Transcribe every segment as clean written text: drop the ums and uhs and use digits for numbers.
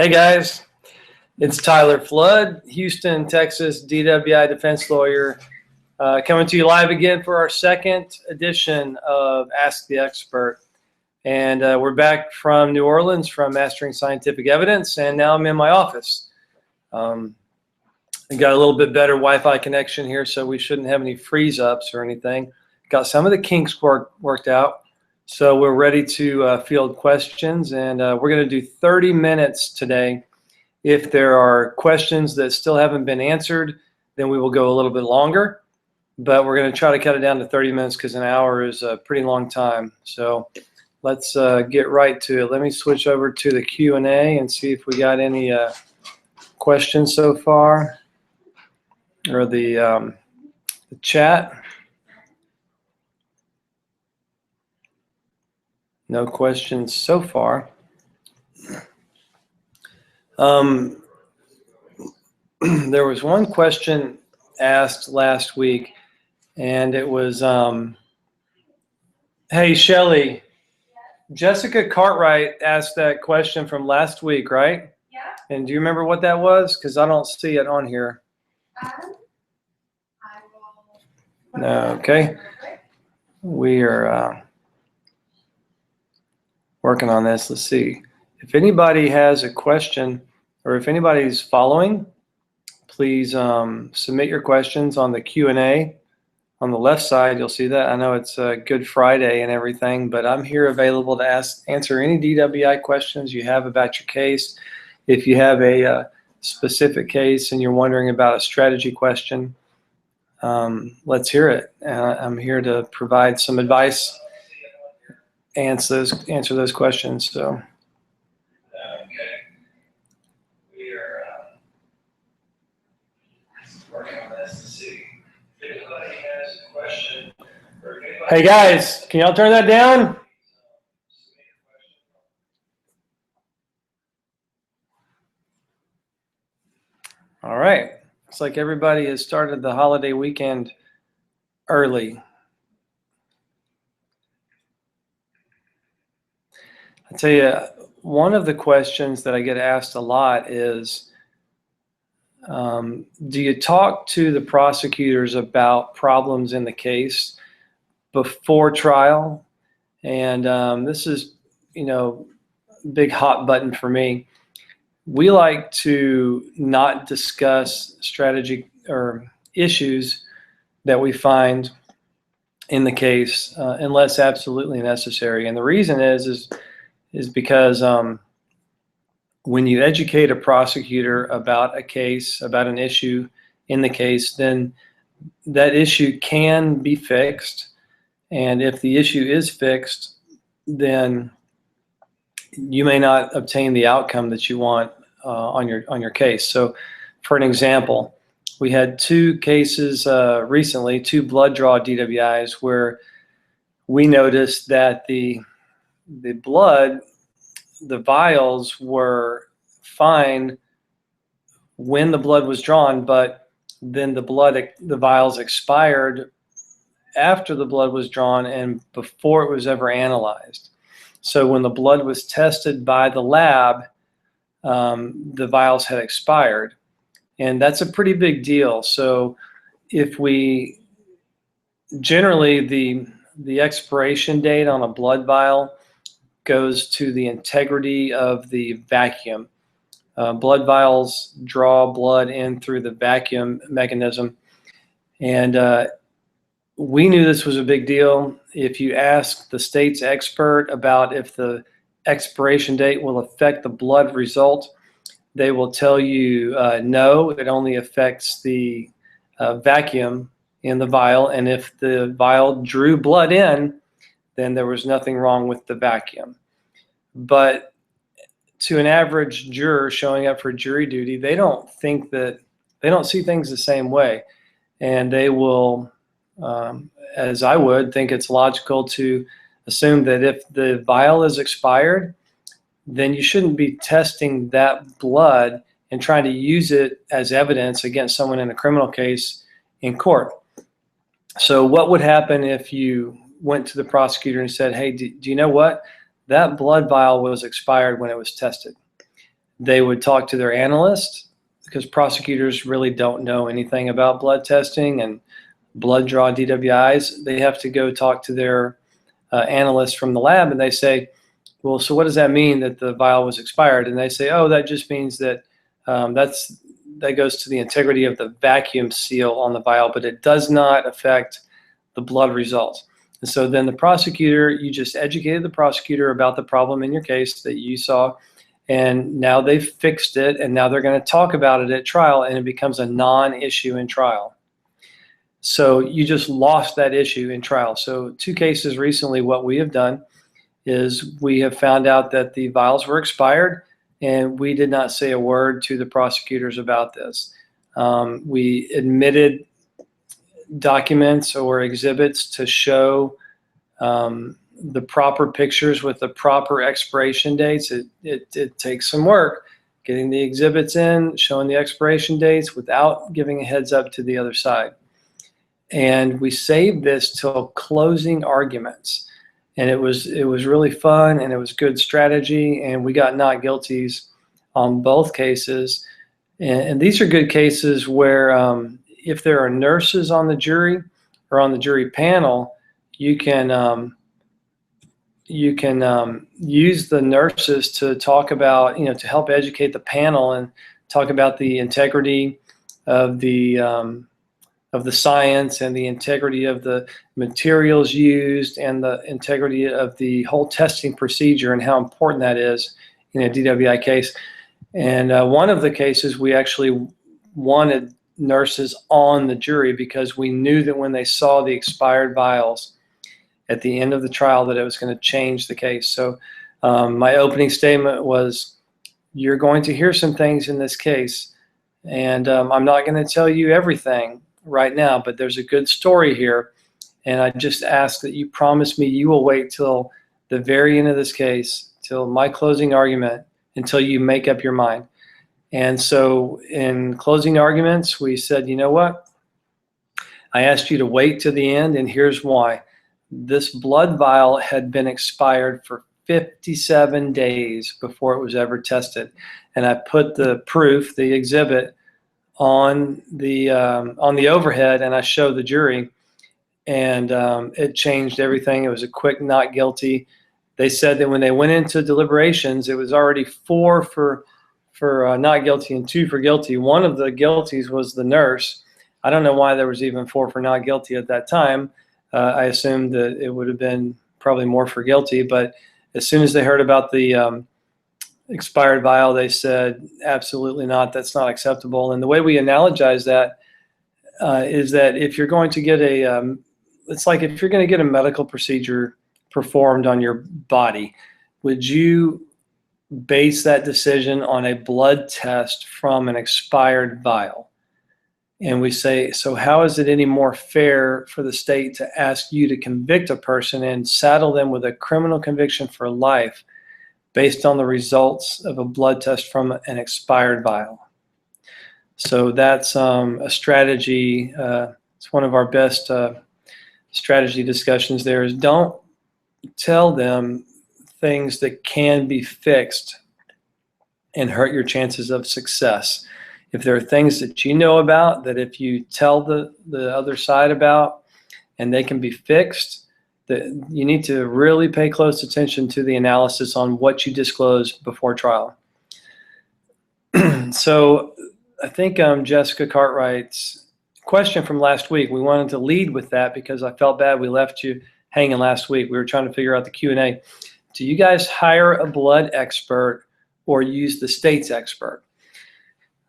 Hey guys, it's Tyler Flood, Houston, Texas, DWI defense lawyer, coming to you live again for our second edition of Ask the Expert. And we're back from New Orleans from Mastering Scientific Evidence, and now I'm in my office. I got a little bit better Wi-Fi connection here, so we shouldn't have any freeze-ups or anything. Got some of the kinks worked out. So we're ready to field questions, and we're going to do 30 minutes today. If there are questions that still haven't been answered, then we will go a little bit longer. But we're going to try to cut it down to 30 minutes because an hour is a pretty long time. So let's get right to it. Let me switch over to the Q&A and see if we got any questions so far, or the chat. No questions so far. There was one question asked last week, and it was, hey, Shelly, Jessica Cartwright asked that question from last week, right? Yeah. And do you remember what that was? Because I don't see it on here. I will. No, okay. We are working on this. Let's see. If anybody has a question, or if anybody's following, please submit your questions on the Q&A. On the left side, you'll see that. I know it's Good Friday and everything, but I'm here available to answer any DWI questions you have about your case. If you have a specific case and you're wondering about a strategy question, let's hear it. I'm here to provide some advice, answer those questions. So. Hey guys, can y'all turn that down? All right. Looks like everybody has started the holiday weekend early. I tell you, one of the questions that I get asked a lot is, do you talk to the prosecutors about problems in the case before trial? And this is, big hot button for me. We like to not discuss strategy or issues that we find in the case unless absolutely necessary. And the reason is because when you educate a prosecutor about a case, about an issue in the case, then that issue can be fixed. And if the issue is fixed, then you may not obtain the outcome that you want on your case. So for an example, we had two cases recently, two blood draw DWIs, where we noticed that the blood, the vials were fine when the blood was drawn, but then the vials expired after the blood was drawn and before it was ever analyzed. So when the blood was tested by the lab, the vials had expired, and that's a pretty big deal. So if we generally the expiration date on a blood vial goes to the integrity of the vacuum. Blood vials draw blood in through the vacuum mechanism, and we knew this was a big deal. If you ask the state's expert about if the expiration date will affect the blood result, they will tell you no, it only affects the vacuum in the vial, and if the vial drew blood in, then there was nothing wrong with the vacuum. But to an average juror showing up for jury duty, they don't see things the same way, and they will, as I would, think it's logical to assume that if the vial is expired, then you shouldn't be testing that blood and trying to use it as evidence against someone in a criminal case in court. So what would happen if you went to the prosecutor and said, hey, do you know what? That blood vial was expired when it was tested. They would talk to their analyst, because prosecutors really don't know anything about blood testing and blood draw DWIs. They have to go talk to their analyst from the lab, and they say, well, so what does that mean that the vial was expired? And they say, oh, that just means that that goes to the integrity of the vacuum seal on the vial, but it does not affect the blood results. And so then the prosecutor, you just educated the prosecutor about the problem in your case that you saw, and now they've fixed it, and now they're going to talk about it at trial, and it becomes a non-issue in trial. So you just lost that issue in trial. So 2 cases recently, what we have done is we have found out that the vials were expired, and we did not say a word to the prosecutors about this. We admitted documents or exhibits to show the proper pictures with the proper expiration dates. It takes some work getting the exhibits in, showing the expiration dates without giving a heads up to the other side. And we saved this till closing arguments. And it was really fun, and it was good strategy, and we got not guilties on both cases. And these are good cases where if there are nurses on the jury or on the jury panel, you can use the nurses to talk about, to help educate the panel and talk about the integrity of the science and the integrity of the materials used and the integrity of the whole testing procedure and how important that is in a DWI case. And one of the cases, we actually wanted nurses on the jury because we knew that when they saw the expired vials at the end of the trial that it was going to change the case. So my opening statement was, you're going to hear some things in this case, and I'm not going to tell you everything right now, but there's a good story here, and I just ask that you promise me you will wait till the very end of this case, till my closing argument, until you make up your mind. And so in closing arguments, we said, you know what? I asked you to wait to the end, and here's why. This blood vial had been expired for 57 days before it was ever tested. And I put the proof, the exhibit, on the overhead, and I showed the jury, and it changed everything. It was a quick not guilty. They said that when they went into deliberations, it was already 4 for not guilty and 2 for guilty. One of the guilties was the nurse. I don't know why there was even 4 for not guilty at that time. I assumed that it would have been probably more for guilty, but as soon as they heard about the expired vial, they said, absolutely not, that's not acceptable. And the way we analogize that is that if you're going to get it's like if you're going to get a medical procedure performed on your body, would you base that decision on a blood test from an expired vial? And we say, so how is it any more fair for the state to ask you to convict a person and saddle them with a criminal conviction for life based on the results of a blood test from an expired vial? So that's a strategy. It's one of our best strategy discussions there, is don't tell them things that can be fixed and hurt your chances of success. If there are things that you know about that if you tell the other side about and they can be fixed, that you need to really pay close attention to the analysis on what you disclose before trial. So I think Jessica Cartwright's question from last week, we wanted to lead with that because I felt bad we left you hanging last week. We were trying to figure out the Q&A. Do you guys hire a blood expert or use the state's expert?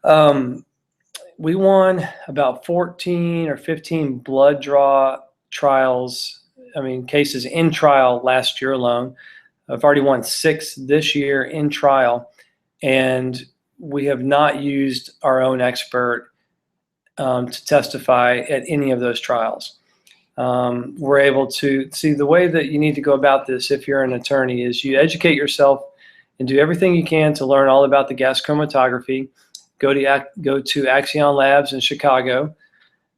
We won about 14 or 15 blood draw trials, cases in trial last year alone. I've already won 6 this year in trial, and we have not used our own expert to testify at any of those trials. We're able to see the way that you need to go about this if you're an attorney is you educate yourself and do everything you can to learn all about the gas chromatography. Go to Axion Labs in Chicago.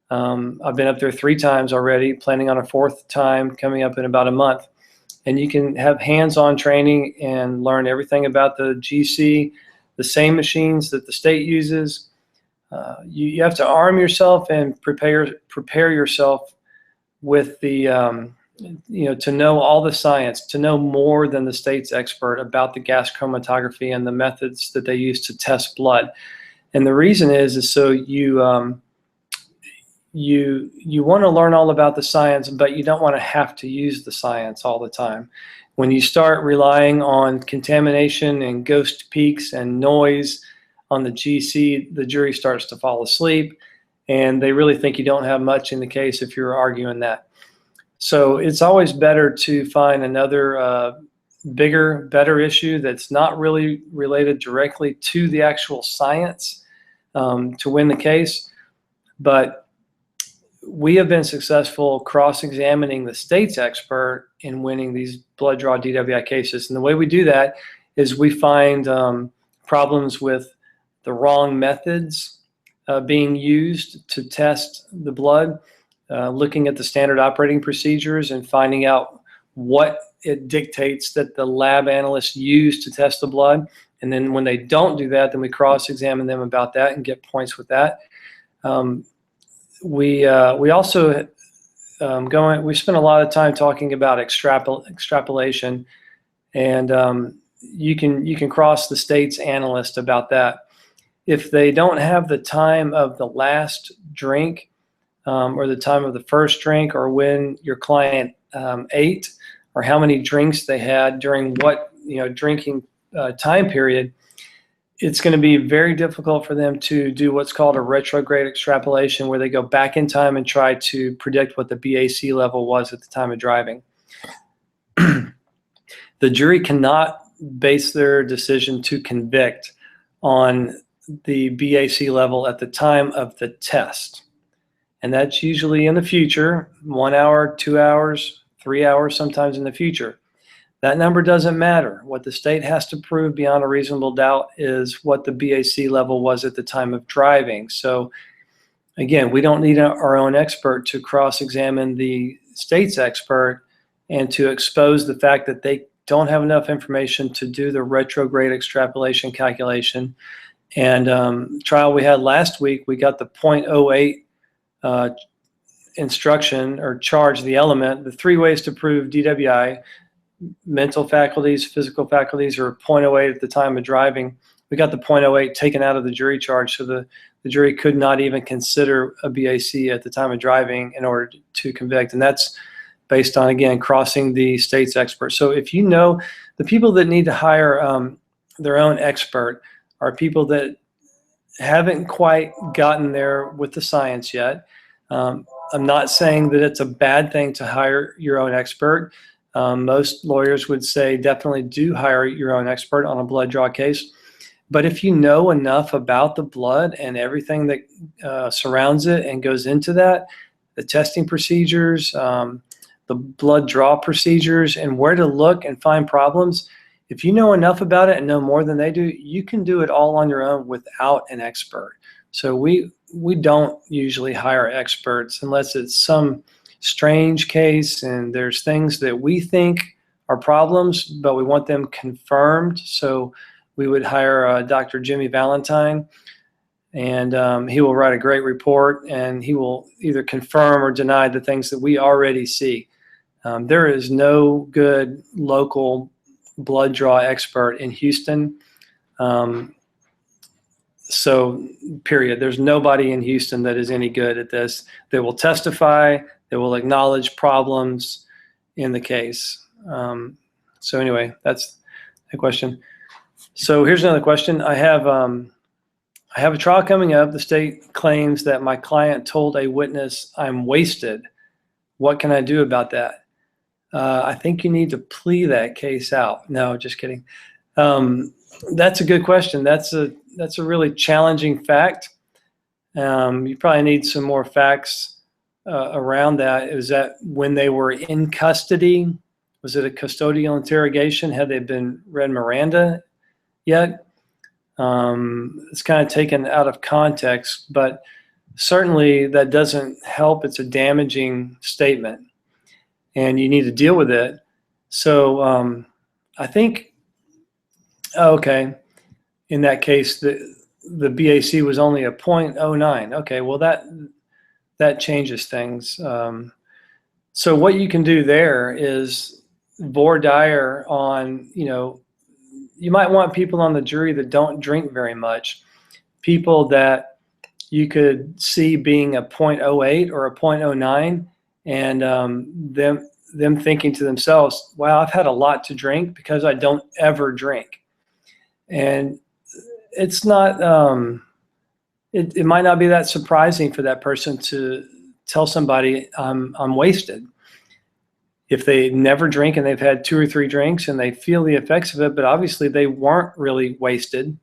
I've been up there 3 times already, planning on a 4th time coming up in about a month. And you can have hands-on training and learn everything about the GC, the same machines that the state uses. You have to arm yourself and prepare yourself with the to know all the science, to know more than the state's expert about the gas chromatography and the methods that they use to test blood. And the reason is so you want to learn all about the science, but you don't want to have to use the science all the time. When you start relying on contamination and ghost peaks and noise on the GC, the jury starts to fall asleep, and they really think you don't have much in the case if you're arguing that. So it's always better to find another bigger, better issue that's not really related directly to the actual science to win the case. But we have been successful cross-examining the state's expert in winning these blood draw DWI cases. And the way we do that is we find problems with the wrong methods being used to test the blood, looking at the standard operating procedures and finding out what it dictates that the lab analysts use to test the blood. And then when they don't do that, then we cross-examine them about that and get points with that. We also we spend a lot of time talking about extrapolation, and you can cross the state's analyst about that. If they don't have the time of the last drink or the time of the first drink, or when your client ate, or how many drinks they had during what drinking time period, it's going to be very difficult for them to do what's called a retrograde extrapolation, where they go back in time and try to predict what the BAC level was at the time of driving. The jury cannot base their decision to convict on the BAC level at the time of the test. And that's usually in the future, 1 hour, 2 hours, 3 hours, sometimes in the future. That number doesn't matter. What the state has to prove beyond a reasonable doubt is what the BAC level was at the time of driving. So again, we don't need our own expert to cross-examine the state's expert and to expose the fact that they don't have enough information to do the retrograde extrapolation calculation. And trial we had last week, we got the 0.08 instruction or charge, the element, the 3 ways to prove DWI. Mental faculties, physical faculties are 0.08 at the time of driving. We got the 0.08 taken out of the jury charge, so the jury could not even consider a BAC at the time of driving in order to convict. And that's based on, again, crossing the state's expert. So if you know the people that need to hire their own expert are people that haven't quite gotten there with the science yet. I'm not saying that it's a bad thing to hire your own expert. Most lawyers would say definitely do hire your own expert on a blood draw case. But if you know enough about the blood and everything that surrounds it and goes into that, the testing procedures, the blood draw procedures, and where to look and find problems, if you know enough about it and know more than they do, you can do it all on your own without an expert. So we don't usually hire experts unless it's some strange case and there's things that we think are problems, but we want them confirmed. So we would hire Dr. Jimmy Valentine, and he will write a great report, and he will either confirm or deny the things that we already see. There is no good local blood draw expert in Houston. So period. There's nobody in Houston that is any good at this. They will testify. They will acknowledge problems in the case. So anyway, that's the question. So here's another question. I have a trial coming up. The state claims that my client told a witness I'm wasted. What can I do about that? I think you need to plea that case out. No, just kidding. That's a good question. That's a really challenging fact. You probably need some more facts around that. Is that when they were in custody? Was it a custodial interrogation? Had they been read Miranda yet? It's kind of taken out of context, but certainly that doesn't help. It's a damaging statement, and you need to deal with it. So I think, okay, in that case, the BAC was only a 0.09. Okay, well that changes things. So what you can do there is voir dire on, you might want people on the jury that don't drink very much, people that you could see being a 0.08 or a 0.09, and them thinking to themselves, wow, I've had a lot to drink because I don't ever drink. And it's not, it might not be that surprising for that person to tell somebody I'm wasted. If they never drink and they've had 2 or 3 drinks and they feel the effects of it, but obviously they weren't really wasted.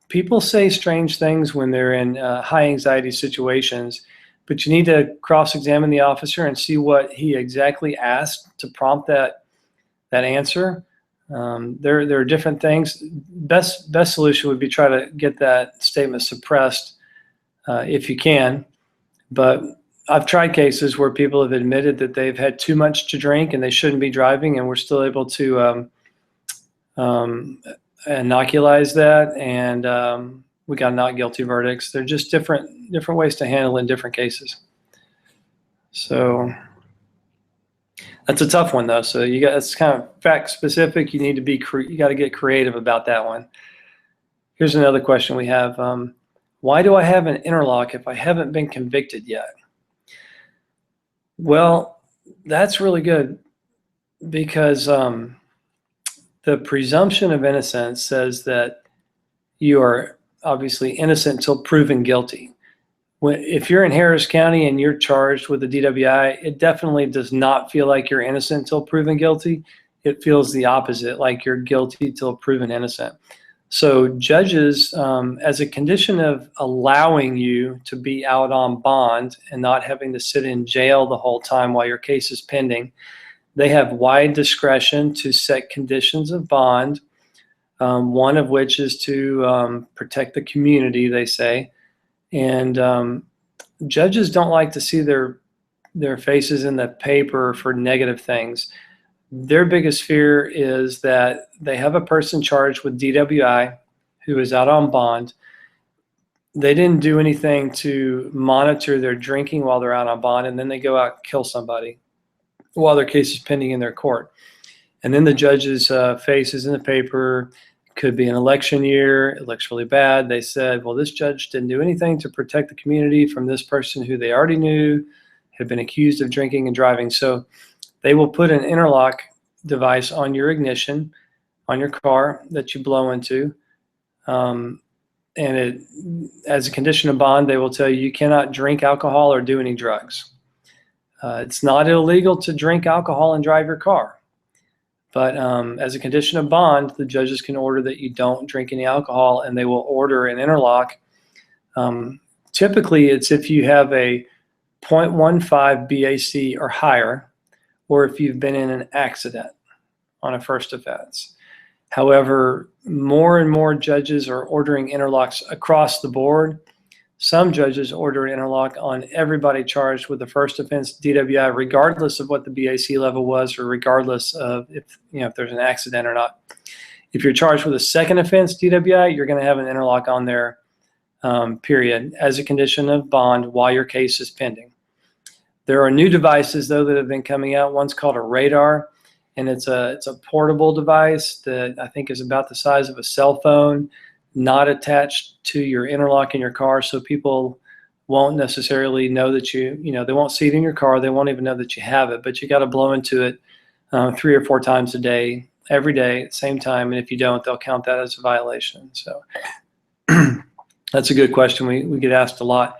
People say strange things when they're in high anxiety situations, but you need to cross-examine the officer and see what he exactly asked to prompt that answer. There are different things. Best solution would be try to get that statement suppressed if you can. But I've tried cases where people have admitted that they've had too much to drink and they shouldn't be driving, and we're still able to inoculate that, and we got not guilty verdicts. They're just different ways to handle it in different cases. So that's a tough one though. So it's kind of fact specific. You need to be you got to get creative about that one. Here's another question we have. Why do I have an interlock if I haven't been convicted yet? Well, that's really good because the presumption of innocence says that you are obviously innocent until proven guilty. If you're in Harris County and you're charged with a DWI, it definitely does not feel like you're innocent until proven guilty. It feels the opposite, like you're guilty till proven innocent. So judges, as a condition of allowing you to be out on bond and not having to sit in jail the whole time while your case is pending, they have wide discretion to set conditions of bond, one of which is to protect the community, they say. And judges don't like to see their faces in the paper for negative things. Their biggest fear is that they have a person charged with DWI who is out on bond. They didn't do anything to monitor their drinking while they're out on bond, and then they go out and kill somebody while their case is pending in their court. And then the judge's face is in the paper. Could be an election year. It looks really bad. They said, well, this judge didn't do anything to protect the community from this person who they already knew had been accused of drinking and driving. So they will put an interlock device on your ignition, on your car that you blow into. And as a condition of bond, they will tell you cannot drink alcohol or do any drugs. It's not illegal to drink alcohol and drive your car. But as a condition of bond, the judges can order that you don't drink any alcohol, and they will order an interlock. Typically, it's if you have a 0.15 BAC or higher, or if you've been in an accident on a first offense. However, more and more judges are ordering interlocks across the board. Some judges order an interlock on everybody charged with the first offense DWI, regardless of what the BAC level was, or regardless of if there's an accident or not. If you're charged with a second offense DWI, you're going to have an interlock on there, period, as a condition of bond while your case is pending. There are new devices though that have been coming out. One's called a radar, and it's a portable device that I think is about the size of a cell phone, not attached to your interlock in your car, so people won't necessarily know that they won't see it in your car. They won't even know that you have it, but you got to blow into it 3 or 4 times a day, every day at the same time. And if you don't, they'll count that as a violation. So that's a good question. We get asked a lot.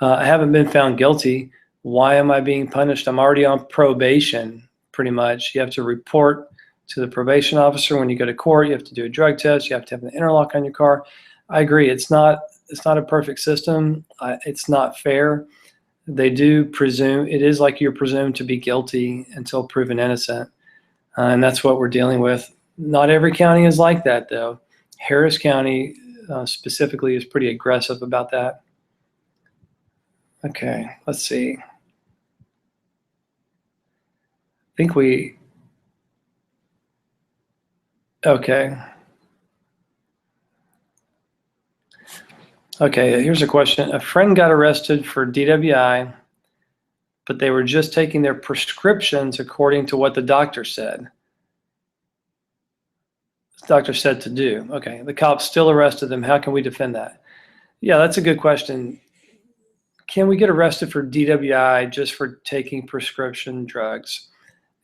I haven't been found guilty. Why am I being punished? I'm already on probation, pretty much. You have to report to the probation officer when you go to court. You have to do a drug test. You have to have an interlock on your car. I agree. It's not a perfect system. It's not fair. They do presume, it is like you're presumed to be guilty until proven innocent. And that's what we're dealing with. Not every county is like that, though. Harris County specifically is pretty aggressive about that. Okay, let's see. I think okay. Okay, here's a question. A friend got arrested for DWI, but they were just taking their prescriptions according to what the doctor said. The doctor said to do. Okay, the cops still arrested them. How can we defend that? Yeah, that's a good question. Can we get arrested for DWI just for taking prescription drugs?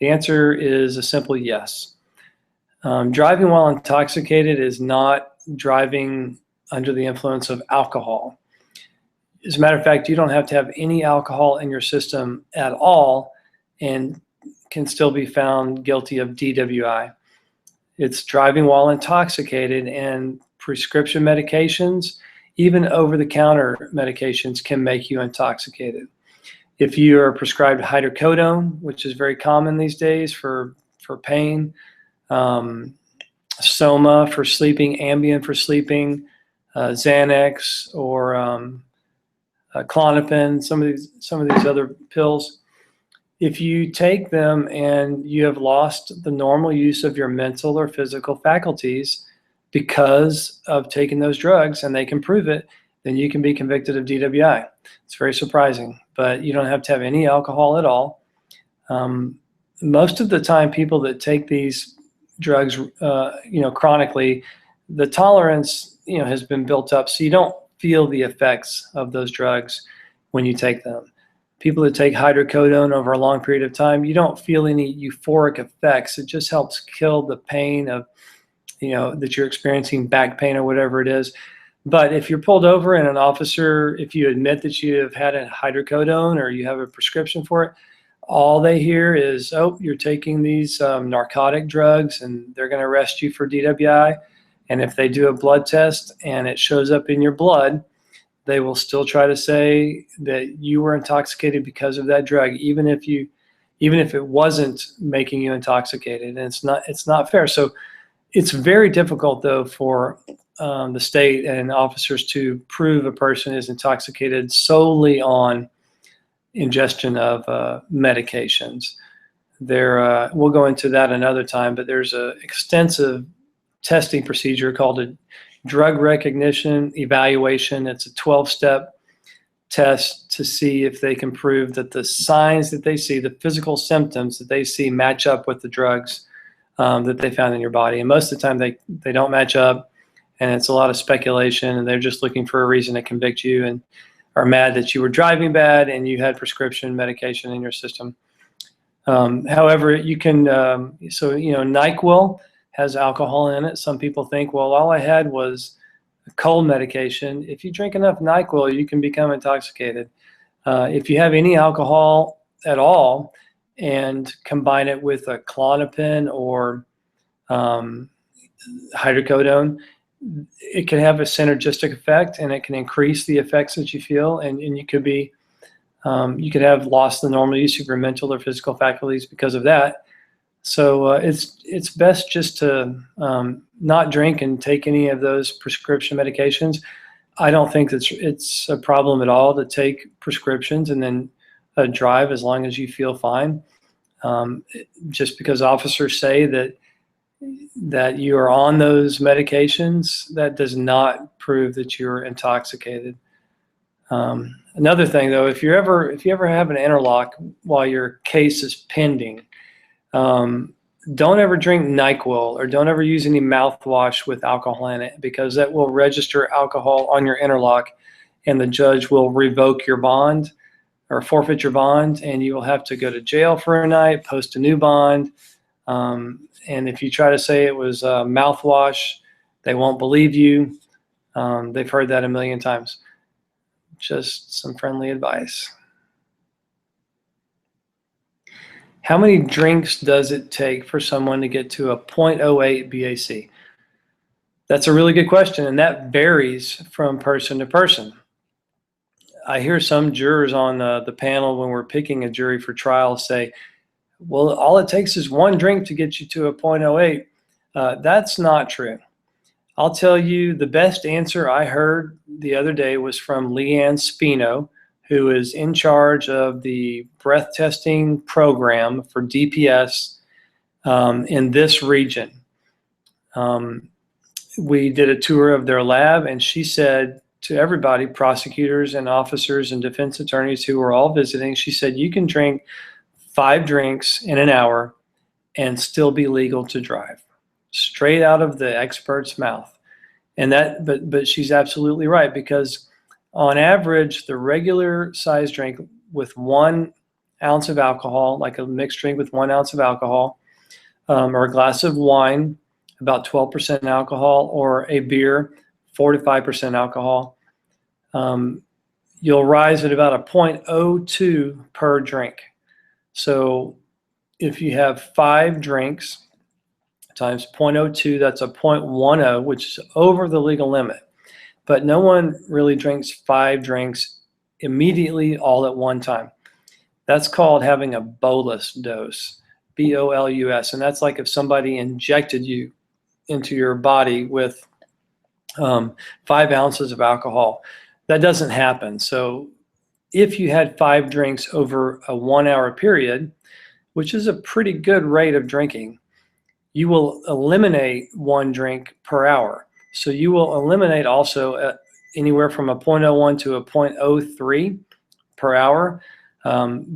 The answer is a simple yes. Driving while intoxicated is not driving under the influence of alcohol. As a matter of fact, you don't have to have any alcohol in your system at all and can still be found guilty of DWI. It's driving while intoxicated, and prescription medications, even over-the-counter medications, can make you intoxicated. If you are prescribed hydrocodone, which is very common these days for pain, Soma for sleeping, Ambien for sleeping, Xanax, or Klonopin, some of these other pills. If you take them and you have lost the normal use of your mental or physical faculties because of taking those drugs, and they can prove it, then you can be convicted of DWI. It's very surprising, but you don't have to have any alcohol at all. Most of the time, people that take these drugs, chronically, the tolerance, has been built up, so you don't feel the effects of those drugs when you take them. People that take hydrocodone over a long period of time, you don't feel any euphoric effects. It just helps kill the pain of, that you're experiencing, back pain or whatever it is. But if you're pulled over and an officer, if you admit that you have had a hydrocodone or you have a prescription for it, all they hear is, oh, you're taking these narcotic drugs, and they're going to arrest you for DWI. And if they do a blood test and it shows up in your blood, they will still try to say that you were intoxicated because of that drug, even if it wasn't making you intoxicated. And it's not fair. So it's very difficult, though, for the state and officers to prove a person is intoxicated solely on ingestion of medications. We'll go into that another time, but there's an extensive testing procedure called a drug recognition evaluation. It's a 12-step test to see if they can prove that the signs that they see, the physical symptoms that they see, match up with the drugs that they found in your body. And most of the time they don't match up, and it's a lot of speculation, and they're just looking for a reason to convict you and are mad that you were driving bad and you had prescription medication in your system. However, you can, NyQuil has alcohol in it. Some people think, well, all I had was a cold medication. If you drink enough NyQuil, you can become intoxicated. If you have any alcohol at all and combine it with a Klonopin or hydrocodone, it can have a synergistic effect, and it can increase the effects that you feel, and you could be, you could have lost the normal use of your mental or physical faculties because of that. So it's best just to not drink and take any of those prescription medications. I don't think it's a problem at all to take prescriptions and then drive as long as you feel fine. Just because officers say that you are on those medications, that does not prove that you're intoxicated. Another thing, though, if you ever have an interlock while your case is pending, don't ever drink NyQuil or don't ever use any mouthwash with alcohol in it, because that will register alcohol on your interlock, and the judge will revoke your bond or forfeit your bond, and you will have to go to jail for a night, post a new bond. And if you try to say it was mouthwash, they won't believe you. They've heard that a million times. Just some friendly advice. How many drinks does it take for someone to get to a 0.08 BAC? That's a really good question, and that varies from person to person. I hear some jurors on the panel when we're picking a jury for trial say, well, all it takes is one drink to get you to a 0.08. That's not true. I'll tell you, the best answer I heard the other day was from Leanne Spino, who is in charge of the breath testing program for DPS in this region. We did a tour of their lab, and she said to everybody, prosecutors and officers and defense attorneys who were all visiting. She said, you can drink 5 drinks in an hour and still be legal to drive. Straight out of the expert's mouth. And that, but she's absolutely right, because on average, the regular size drink with 1 ounce of alcohol, like a mixed drink with 1 ounce of alcohol, or a glass of wine, about 12% alcohol, or a beer, 4 to 5% alcohol, you'll rise at about a 0.02 per drink. So if you have 5 drinks times 0.02, that's a 0.10, which is over the legal limit. But no one really drinks 5 drinks immediately all at one time. That's called having a bolus dose, B-O-L-U-S. And that's like if somebody injected you into your body with 5 ounces of alcohol. That doesn't happen. So if you had 5 drinks over a 1-hour period, which is a pretty good rate of drinking, you will eliminate 1 drink per hour. So you will eliminate also anywhere from a 0.01 to a 0.03 per hour,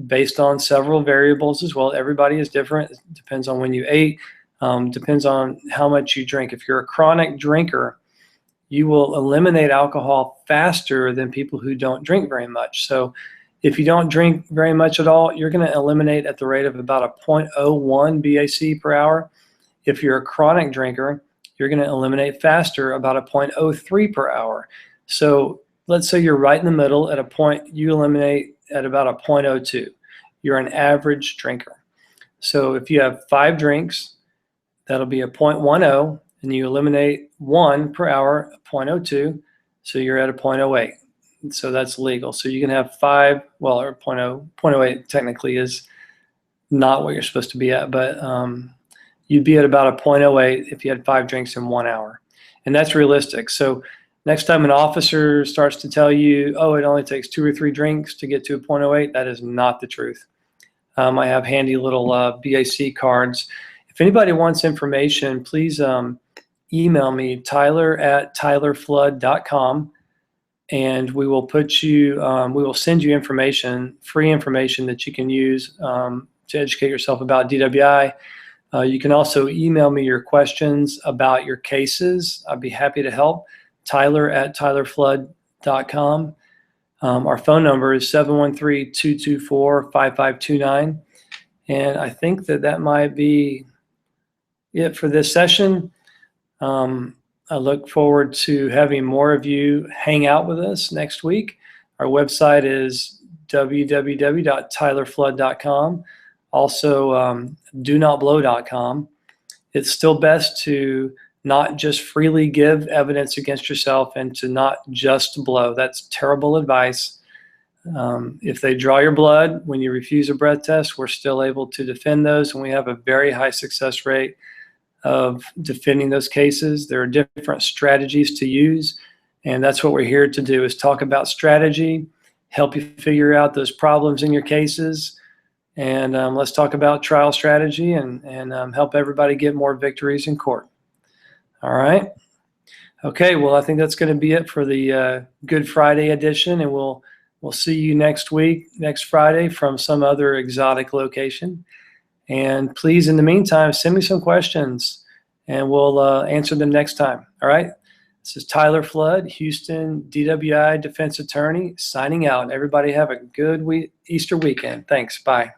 based on several variables as well. Everybody is different. It depends on when you ate, depends on how much you drink. If you're a chronic drinker, you will eliminate alcohol faster than people who don't drink very much. So if you don't drink very much at all, you're going to eliminate at the rate of about a 0.01 BAC per hour. If you're a chronic drinker, you're going to eliminate faster, about a 0.03 per hour. So let's say you're right in the middle at a point, you eliminate at about a 0.02. You're an average drinker. So if you have 5 drinks, that'll be a 0.10, and you eliminate 1 per hour, a 0.02, so you're at a 0.08. So that's legal. So you can have 5, well, or 0.08 technically is not what you're supposed to be at, but you'd be at about a 0.08 if you had 5 drinks in 1 hour. And that's realistic. So next time an officer starts to tell you, oh, it only takes 2 or 3 drinks to get to a 0.08, that is not the truth. I have handy little BAC cards. If anybody wants information, please email me, tyler@tylerflood.com, and we will put you, we will send you information, free information that you can use to educate yourself about DWI. You can also email me your questions about your cases. I'd be happy to help. tyler@tylerflood.com. Our phone number is 713-224-5529. And I think that might be it for this session. I look forward to having more of you hang out with us next week. Our website is www.tylerflood.com. Also, donotblow.com. It's still best to not just freely give evidence against yourself and to not just blow. That's terrible advice. If they draw your blood when you refuse a breath test, we're still able to defend those, and we have a very high success rate of defending those cases. There are different strategies to use, and that's what we're here to do, is talk about strategy, help you figure out those problems in your cases, and let's talk about trial strategy and help everybody get more victories in court. All right. Okay, well, I think that's going to be it for the Good Friday edition, and we'll see you next week, next Friday, from some other exotic location. And please, in the meantime, send me some questions, and we'll answer them next time. All right? This is Tyler Flood, Houston DWI defense attorney, signing out. Everybody have a good Easter weekend. Thanks. Bye.